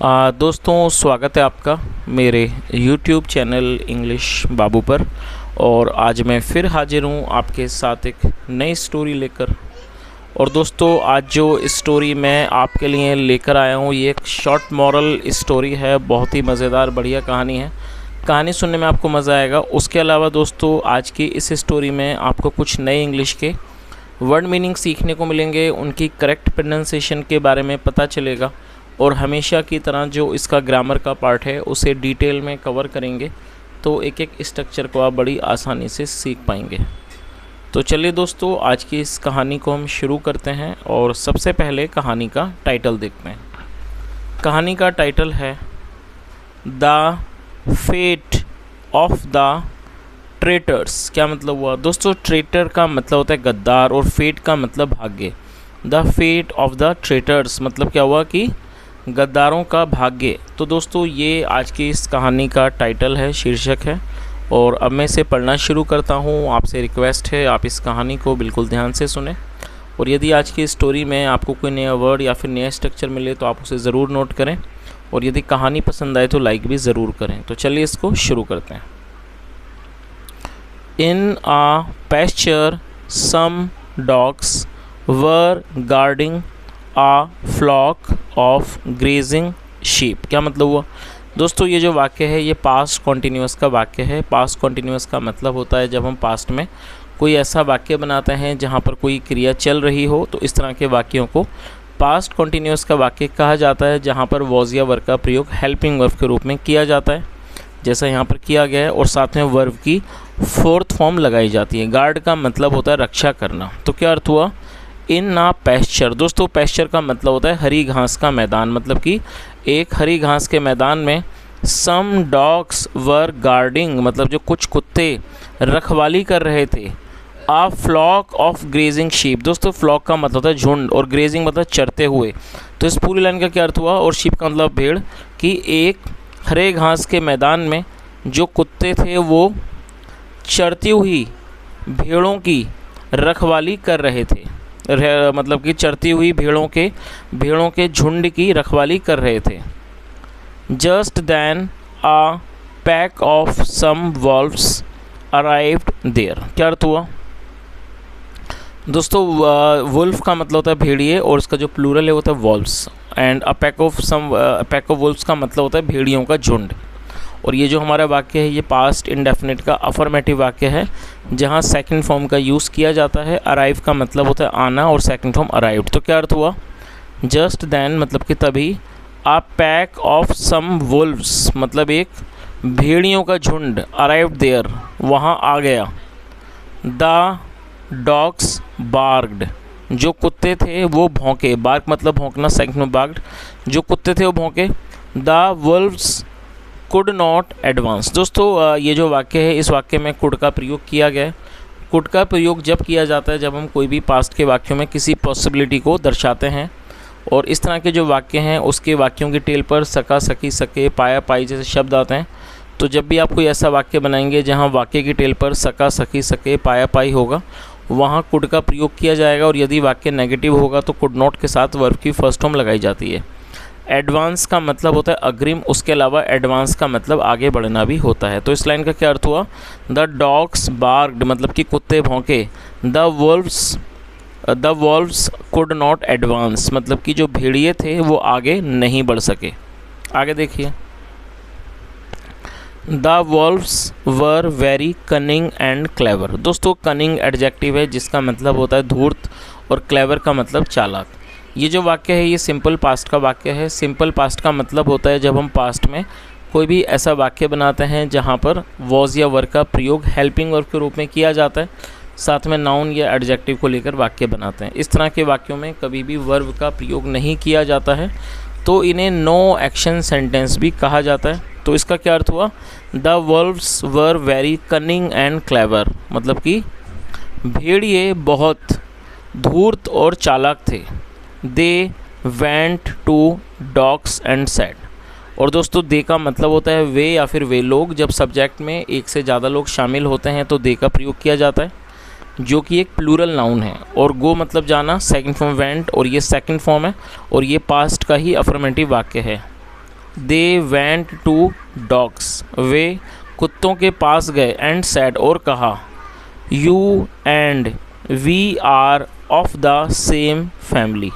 दोस्तों स्वागत है आपका मेरे YouTube चैनल इंग्लिश बाबू पर। और आज मैं फिर हाजिर हूँ आपके साथ एक नई स्टोरी लेकर। और दोस्तों आज जो स्टोरी मैं आपके लिए लेकर आया हूँ ये एक शॉर्ट मॉरल स्टोरी है। बहुत ही मज़ेदार बढ़िया कहानी है। कहानी सुनने में आपको मज़ा आएगा। उसके अलावा दोस्तों आज की इस स्टोरी में आपको कुछ नए इंग्लिश के वर्ड मीनिंग सीखने को मिलेंगे, उनकी करेक्ट प्रोनाउंसिएशन के बारे में पता चलेगा और हमेशा की तरह जो इसका ग्रामर का पार्ट है उसे डिटेल में कवर करेंगे, तो एक एक स्ट्रक्चर को आप बड़ी आसानी से सीख पाएंगे। तो चलिए दोस्तों आज की इस कहानी को हम शुरू करते हैं और सबसे पहले कहानी का टाइटल देखते हैं। कहानी का टाइटल है the fate of the traitors. क्या मतलब हुआ दोस्तों? ट्रेटर का मतलब होता है गद्दार और फेट का मतलब भाग्य। The fate of the traitors मतलब क्या हुआ कि गद्दारों का भाग्य। तो दोस्तों ये आज की इस कहानी का टाइटल है, शीर्षक है। और अब मैं इसे पढ़ना शुरू करता हूँ। आपसे रिक्वेस्ट है आप इस कहानी को बिल्कुल ध्यान से सुने और यदि आज की स्टोरी में आपको कोई नया वर्ड या फिर नया स्ट्रक्चर मिले तो आप उसे ज़रूर नोट करें और यदि कहानी पसंद आए तो लाइक भी ज़रूर करें। तो चलिए इसको शुरू करते हैं। In a pasture some dogs were guarding a flock of grazing sheep. क्या मतलब हुआ दोस्तों? ये जो वाक्य है ये पास्ट कॉन्टिन्यूअस का वाक्य है। पास्ट कॉन्टिन्यूअस का मतलब होता है जब हम पास्ट में कोई ऐसा वाक्य बनाते हैं जहाँ पर कोई क्रिया चल रही हो, तो इस तरह के वाक्यों को पास्ट कॉन्टिन्यूअस का वाक्य कहा जाता है, जहाँ पर वॉज या वर्ब का प्रयोग हेल्पिंग वर्ब के रूप में किया जाता है, जैसा यहाँ पर किया गया है। और साथ में वर्ब की फोर्थ फॉर्म लगाई जाती है। गार्ड का मतलब होता है रक्षा करना। तो क्या अर्थ हुआ? इन आ पैस्चर। दोस्तों पैस्चर का मतलब होता है हरी घास का मैदान, मतलब कि एक हरी घास के मैदान में सम डॉग्स वर गार्डिंग मतलब जो कुछ कुत्ते रखवाली कर रहे थे। आ फ्लॉक ऑफ ग्रेजिंग शीप। दोस्तों फ्लॉक का मतलब होता है झुंड और ग्रेजिंग मतलब चरते हुए। तो इस पूरी लाइन का क्या अर्थ हुआ? और शीप का मतलब भेड़, कि एक हरे घास के मैदान में जो कुत्ते थे वो चरती हुई भेड़ों की रखवाली कर रहे थे। मतलब कि चरती हुई भेड़ों के झुंड की रखवाली कर रहे थे। Just then a pack of some wolves arrived there. क्या अर्थ हुआ दोस्तों? वुल्फ का मतलब होता है भेड़िए और इसका जो प्लूरल है होता है valves. And a pack of Wolves का मतलब होता है भेड़ियों का झुंड। और ये जो हमारा वाक्य है ये पास्ट इंडेफिनिट का अफर्मेटिव वाक्य है, जहाँ सेकंड फॉर्म का यूज़ किया जाता है। अराइव का मतलब होता है आना और सेकंड फॉर्म अराइव्ड। तो क्या अर्थ हुआ? जस्ट देन मतलब कि तभी, आ पैक ऑफ सम वुल्व्स मतलब एक भेड़ियों का झुंड, अराइव्ड देयर वहाँ आ गया। द डॉग्स बार्क्ड जो कुत्ते थे वो भौंके। बार्क मतलब भौंकना, सेकंड में बार्क्ड। जो कुत्ते थे वो भौंके। The wolves could not advance. दोस्तों ये जो वाक्य है इस वाक्य में कुड का प्रयोग किया गया है। कुड का प्रयोग जब किया जाता है जब हम कोई भी पास्ट के वाक्यों में किसी पॉसिबिलिटी को दर्शाते हैं। और इस तरह के जो वाक्य हैं उसके वाक्यों की टेल पर सका, सकी, सके, पाया, पाई जैसे शब्द आते हैं। तो जब भी आप कोई ऐसा वाक्य बनाएंगे जहाँ वाक्य की टेल पर सका, सकी, सके, पाया, पाई होगा, वहाँ कुड का प्रयोग किया जाएगा। और यदि वाक्य नेगेटिव होगा तो कुड नॉट के साथ वर्ब की फर्स्ट फॉर्म लगाई जाती है। एडवांस का मतलब होता है अग्रिम, उसके अलावा एडवांस का मतलब आगे बढ़ना भी होता है। तो इस लाइन का क्या अर्थ हुआ? द डॉग्स बार्क्ड मतलब कि कुत्ते भौंके। The wolves could not advance मतलब कि जो भेड़िए थे वो आगे नहीं बढ़ सके। आगे देखिए। The wolves were very cunning and clever. दोस्तों कनिंग एडजेक्टिव है जिसका मतलब होता है धूर्त और क्लेवर का मतलब चालाक। ये जो वाक्य है ये सिंपल पास्ट का वाक्य है। सिंपल पास्ट का मतलब होता है जब हम पास्ट में कोई भी ऐसा वाक्य बनाते हैं जहाँ पर वॉज या वर्ब का प्रयोग हेल्पिंग वर्ब के रूप में किया जाता है, साथ में नाउन या एडजेक्टिव को लेकर वाक्य बनाते हैं। इस तरह के वाक्यों में कभी भी वर्ब का प्रयोग नहीं किया जाता है, तो इन्हें नो एक्शन सेंटेंस भी कहा जाता है। तो इसका क्या अर्थ हुआ? The wolves were very cunning and clever मतलब कि भेड़िए बहुत धूर्त और चालाक थे। They went to dogs and said. और दोस्तों दे का मतलब होता है वे या फिर वे लोग। जब सब्जेक्ट में एक से ज़्यादा लोग शामिल होते हैं तो दे का प्रयोग किया जाता है, जो कि एक प्लूरल नाउन है। और गो मतलब जाना, सेकंड फॉर्म वेंट और ये सेकंड फॉर्म है और ये पास्ट का ही अफर्मेटिव वाक्य है। दे वेंट टू डॉग्स, वे कुत्तों के पास गए, एंड सेड और कहा, you and we are of the same family.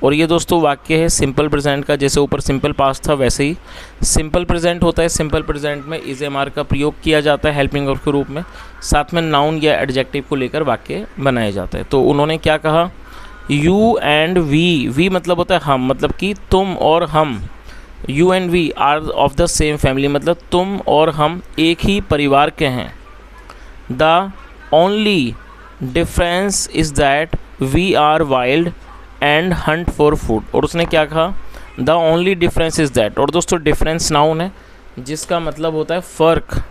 और ये दोस्तों वाक्य है सिंपल प्रेजेंट का। जैसे ऊपर सिंपल पास्ट था वैसे ही सिंपल प्रेजेंट होता है। सिंपल प्रेजेंट में इज एम आर का प्रयोग किया जाता है हेल्पिंग वर्ब के रूप में, साथ में नाउन या एडजेक्टिव को लेकर वाक्य बनाया जाता है। तो उन्होंने क्या कहा, यू एंड वी मतलब होता है हम, मतलब कि तुम और हम। You and we are of the same family, मतलब तुम और हम एक ही परिवार के हैं। The only difference is that we are wild and hunt for food. और उसने क्या कहा, the only difference is that. और दोस्तों डिफरेंस नाउन है जिसका मतलब होता है फ़र्क,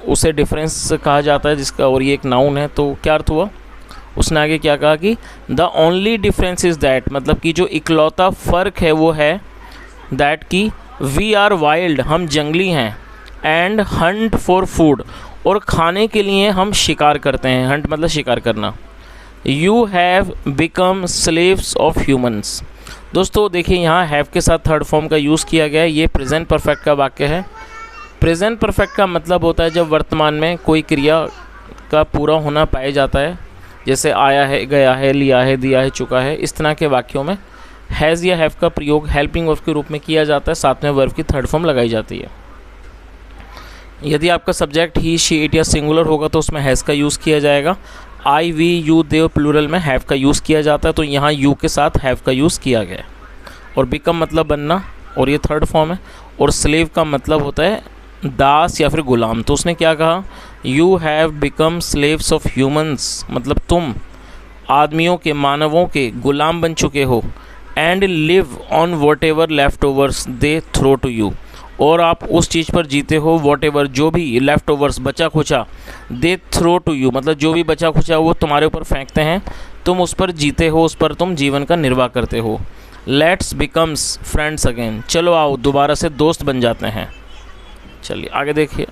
उसे डिफरेंस कहा जाता है जिसका, और ये एक नाउन है। तो क्या अर्थ हुआ, उसने आगे क्या कहा कि the only difference is that, मतलब कि जो इकलौता फ़र्क है वो है दैट कि वी आर वाइल्ड, हम जंगली हैं, एंड हंट फॉर फूड, और खाने के लिए हम शिकार करते हैं। हंट मतलब शिकार करना। You have become slaves of humans. दोस्तों देखिए यहाँ हैव के साथ थर्ड फॉर्म का यूज़ किया गया है। ये प्रेजेंट परफेक्ट का वाक्य है। प्रेजेंट परफेक्ट का मतलब होता है जब वर्तमान में कोई क्रिया का पूरा होना पाया जाता है, जैसे आया है, गया है, लिया है, दिया है, चुका है। इस तरह के वाक्यों में हैज़ या हैव का प्रयोग हेल्पिंग वर्ब के रूप में किया जाता है, साथ में वर्ब की थर्ड फॉर्म लगाई जाती है। यदि आपका सब्जेक्ट ही, शी, इट या सिंगुलर होगा तो उसमें हैज़ का यूज़ किया जाएगा। आई, वी, यू, दे प्लूरल में हैव का यूज़ किया जाता है, तो यहाँ यू के साथ हैव का यूज़ किया गया। और बिकम मतलब बनना, और ये थर्ड फॉर्म है। और स्लेव का मतलब होता है दास या फिर गुलाम। तो उसने क्या कहा, you have become slaves of humans, मतलब तुम आदमियों के, मानवों के गुलाम बन चुके हो। And live on whatever leftovers they throw to you, और आप उस चीज़ पर जीते हो वॉट एवर, जो भी लेफ्ट ओवर्स, बचा खुचा, दे थ्रो टू यू, मतलब जो भी बचा खुचा वो तुम्हारे ऊपर फेंकते हैं, तुम उस पर जीते हो, उस पर तुम जीवन का निर्वाह करते हो। लेट्स बिकम्स फ्रेंड्स अगेन, चलो आओ दोबारा से दोस्त बन जाते हैं। चलिए आगे देखिए।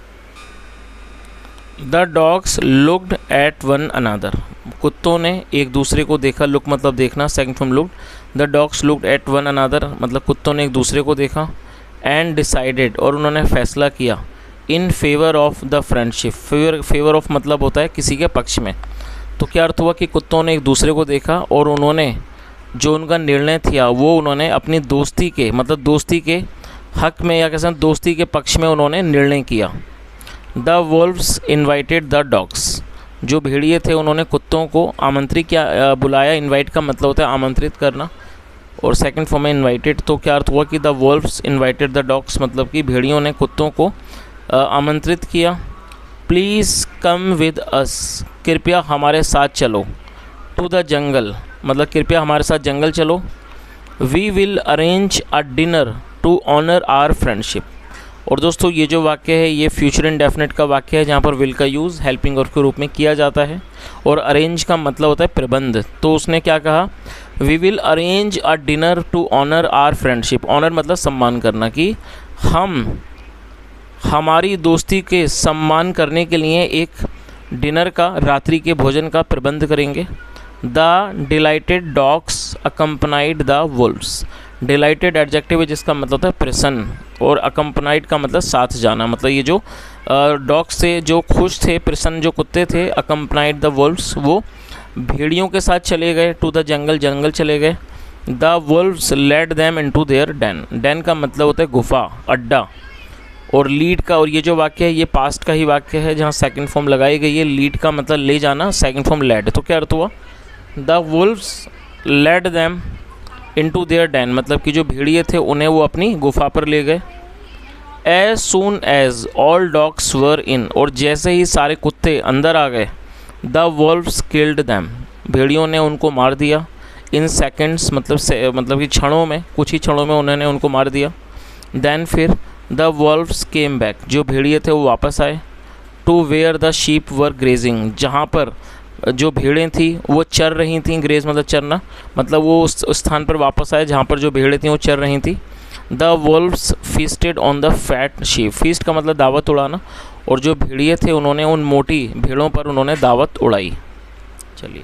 The dogs looked at one another, कुत्तों ने एक दूसरे को देखा। लुक मतलब देखना, second from looked. The dogs looked at one another मतलब कुत्तों ने एक दूसरे को देखा। एंड डिसाइडेड, और उन्होंने फैसला किया। In favour of the friendship, favour of मतलब होता है किसी के पक्ष में। तो क्या अर्थ हुआ कि कुत्तों ने एक दूसरे को देखा और उन्होंने जो उनका निर्णय था वो उन्होंने अपनी दोस्ती के, मतलब दोस्ती के हक में या कैसे दोस्ती के पक्ष में उन्होंने निर्णय किया। The wolves invited the dogs, जो भेड़िए थे उन्होंने कुत्तों को आमंत्रित किया, बुलाया। इन्वाइट का मतलब होता है आमंत्रित करना, और सेकंड फॉर्म में इन्वाइटेड। तो क्या अर्थ हुआ कि the wolves invited the dogs, मतलब कि भेड़ियों ने कुत्तों को आमंत्रित किया। प्लीज़ कम विद अस, कृपया हमारे साथ चलो। टू द जंगल, मतलब कृपया हमारे साथ जंगल चलो। We will arrange a dinner to honour our friendship. और दोस्तों ये जो वाक्य है ये फ्यूचर इंडेफिनिट का वाक्य है, जहाँ पर विल का यूज़ हेल्पिंग वर्ब के रूप में किया जाता है, और अरेंज का मतलब होता है प्रबंध। तो उसने क्या कहा, we will arrange a dinner to honour our friendship. Honour मतलब सम्मान करना, कि हम हमारी दोस्ती के सम्मान करने के लिए एक डिनर का, रात्रि के भोजन का प्रबंध करेंगे। The delighted dogs accompanied the wolves, delighted adjective है जिसका मतलब होता है प्रसन्न, और अकम्पनाइड का मतलब साथ जाना। मतलब ये जो डॉग्स थे जो खुश थे, प्रसन्न जो कुत्ते थे, अकम्पनाइड द वुल्व्स वो भेड़ियों के साथ चले गए। टू द जंगल, जंगल चले गए। The wolves led them into their den, den का मतलब होता है गुफा, अड्डा। और लीड का, और ये जो वाक्य है ये पास्ट का ही वाक्य है जहाँ सेकंड फॉर्म लगाई गई है। लीड का मतलब ले जाना, सेकंड फॉर्म लेड। तो क्या अर्थ हुआ, the wolves led them into their den, मतलब कि जो भेड़िए थे उन्हें वो अपनी गुफा पर ले गए। As soon as all dogs were in, और जैसे ही सारे कुत्ते अंदर आ गए, द वुल्व्स किल्ड दैम, भेड़ियों ने उनको मार दिया। इन सेकेंड्स मतलब कि क्षणों में, कुछ ही क्षणों में उन्होंने उनको मार दिया। देन फिर द वुल्व्स केम बैक, जो भेड़िए थे वो वापस आए। To where the sheep were grazing, जहाँ पर जो भेड़ें थी वो चर रही थीं। ग्रेज मतलब चरना, मतलब वो उस स्थान पर वापस आए जहाँ पर जो भेड़ें थीं वो चर रही थी। The wolves feasted on the fat sheep, feast का मतलब दावत उड़ाना, और जो भेड़िए थे उन्होंने उन मोटी भेड़ों पर उन्होंने दावत उड़ाई। चलिए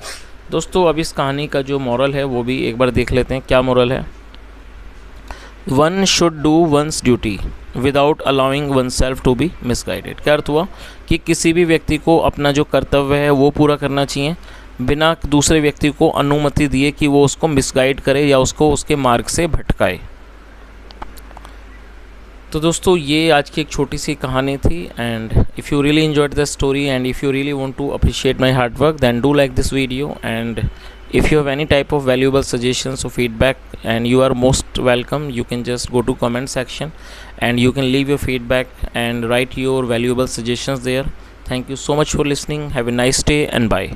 दोस्तों अब इस कहानी का जो मॉरल है वो भी एक बार देख लेते हैं। क्या मॉरल है, one should do one's duty without allowing oneself to be misguided. क्या अर्थ हुआ कि किसी भी व्यक्ति को अपना जो कर्तव्य है वो पूरा करना चाहिए बिना दूसरे व्यक्ति को अनुमति दिए कि वो उसको मिसगाइड करे या उसको उसके मार्ग से भटकाए। तो दोस्तों ये आज की एक छोटी सी कहानी थी, and if you really enjoyed this story and if you really want to appreciate my hard work then do like this video, and if you have any type of valuable suggestions or feedback, and you are most welcome, you can just go to comment section and you can leave your feedback and write your valuable suggestions there. Thank you so much for listening. Have a nice day and bye.